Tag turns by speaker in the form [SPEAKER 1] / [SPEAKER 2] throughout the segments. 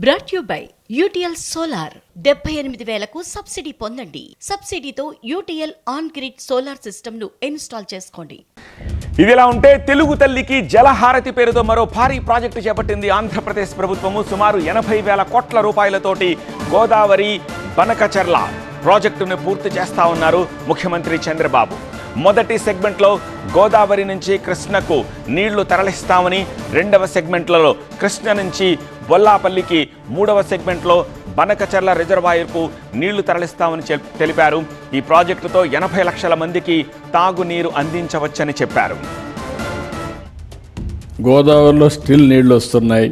[SPEAKER 1] Brought you by UTL solar 78,000కు subsidy పొందండి. సబ్సిడీతో UTL on grid solar system ను ఇన్స్టాల్ చేసుకోండి.
[SPEAKER 2] ఇదిలా ఉంటే తెలుగు తల్లికి జలహారతి పేరుతో మరో భారీ ప్రాజెక్టు చేపట్టింది ఆంధ్రప్రదేశ్ ప్రభుత్వము. సుమారు 80,000 కోట్ల రూపాయలతోటి గోదావరి బనకచెర్ల ప్రాజెక్టును పూర్తి చేస్తా ఉన్నారు ముఖ్యమంత్రి చంద్రబాబు. మొదటి సెగ్మెంట్లో గోదావరి నుంచి కృష్ణకు నీళ్లు తరలిస్తామని, రెండవ సెగ్మెంట్లలో కృష్ణ నుంచి బొల్లాపల్లికి, మూడవ సెగ్మెంట్లో బనకచెర్ల రిజర్వాయర్కు నీళ్లు తరలిస్తామని తెలిపారు. ఈ ప్రాజెక్టుతో 80 లక్షల మందికి తాగునీరు అందించవచ్చని చెప్పారు.
[SPEAKER 3] గోదావరిలో స్టిల్ నీళ్లు వస్తున్నాయి.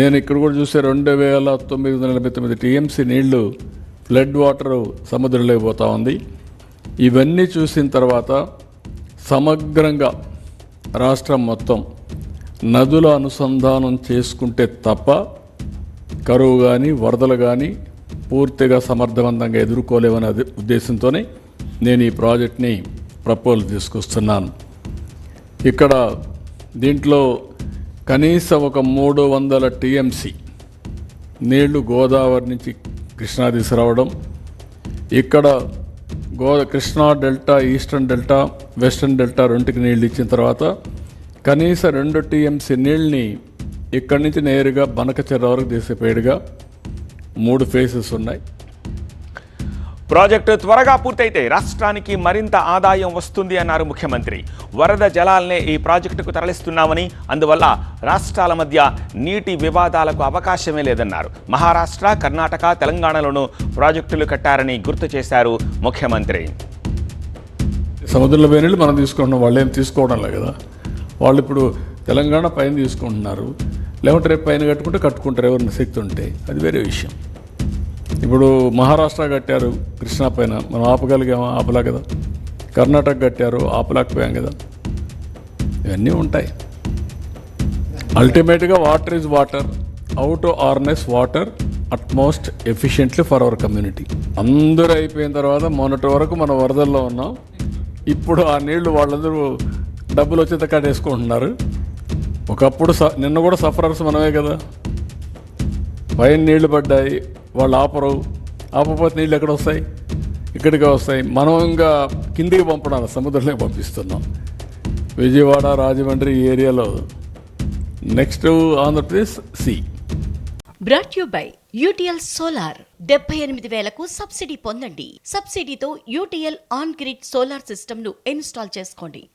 [SPEAKER 3] నేను ఇక్కడ కూడా చూసే 2,949 టీఎంసీ నీళ్లు ఫ్లడ్ వాటర్ సముద్రంలోకి పోతా ఉంది. ఇవన్నీ చూసిన తర్వాత సమగ్రంగా రాష్ట్రం మొత్తం నదుల అనుసంధానం చేసుకుంటే తప్ప కరువు కానీ వరదలు కానీ పూర్తిగా సమర్థవంతంగా ఎదుర్కోలేమనే ఉద్దేశంతోనే నేను ఈ ప్రాజెక్ట్ని ప్రపోజల్ తీసుకొస్తున్నాను. ఇక్కడ దీంట్లో కనీసం ఒక 300 టీఎంసీ నీళ్లు గోదావరి నుంచి కృష్ణా తీసుకురావడం, ఇక్కడ Krishna delta, eastern delta, western delta రెండుకి నీళ్ళు ఇచ్చిన తర్వాత కనీసం 2 టీఎంసీ నీళ్ళని ఇక్కడి నుంచి నేరుగా బనకచెర్ల వరకు తీసిపోయేడుగా 3 ఫేజెస్ ఉన్నాయి.
[SPEAKER 2] ప్రాజెక్టు త్వరగా పూర్తయితే రాష్ట్రానికి మరింత ఆదాయం వస్తుంది అన్నారు ముఖ్యమంత్రి. వరద జలాలనే ఈ ప్రాజెక్టుకు తరలిస్తున్నామని, అందువల్ల రాష్ట్రాల మధ్య నీటి వివాదాలకు అవకాశమే లేదన్నారు. మహారాష్ట్ర, కర్ణాటక, తెలంగాణలోనూ ప్రాజెక్టులు కట్టారని గుర్తు చేశారు ముఖ్యమంత్రి.
[SPEAKER 3] సముద్రంలో పోయిన మనం తీసుకుంటున్నాం, వాళ్ళు ఏం తీసుకోవడం లేదు కదా. వాళ్ళు ఇప్పుడు తెలంగాణ పైన తీసుకుంటున్నారు, లేకుంటే రేపు పైన కట్టుకుంటారు ఎవరిన శక్తి ఉంటే, అది వేరే విషయం. ఇప్పుడు మహారాష్ట్ర కట్టారు కృష్ణా పైన, మనం ఆపగలిగామా? ఆపలా కదా. కర్ణాటక కట్టారు, ఆపలేకపోయాం కదా. ఇవన్నీ ఉంటాయి. అల్టిమేట్గా water is water, how to harness water utmost efficiently for our community. అందరూ అయిపోయిన తర్వాత మొన్నటి వరకు మనం వరదల్లో ఉన్నాం. ఇప్పుడు ఆ నీళ్లు వాళ్ళందరూ డబ్బులు వచ్చేంత కట్టేసుకుంటున్నారు. ఒకప్పుడు నిన్న కూడా సఫరర్స్ మనమే కదా. పైన నీళ్లు పడ్డాయి, వాళ్ళు ఆపపోతే నీళ్ళు ఎక్కడ వస్తాయి? ఇక్కడికే వస్తాయి. మనం ఇంకా కిందికి పంపడాలి, సముద్రంలోకి పంపిస్తున్నాం. విజయవాడ, రాజమండ్రి ఈ ఏరియాలో. నెక్స్ట్ ఆంధ్రప్రదేశ్ సి.
[SPEAKER 1] Brought you by UTL solar 78,000కు సబ్సిడీ పొందండి. సబ్సిడీతో UTL on grid solar system ను ఇన్స్టాల్ చేసుకోండి.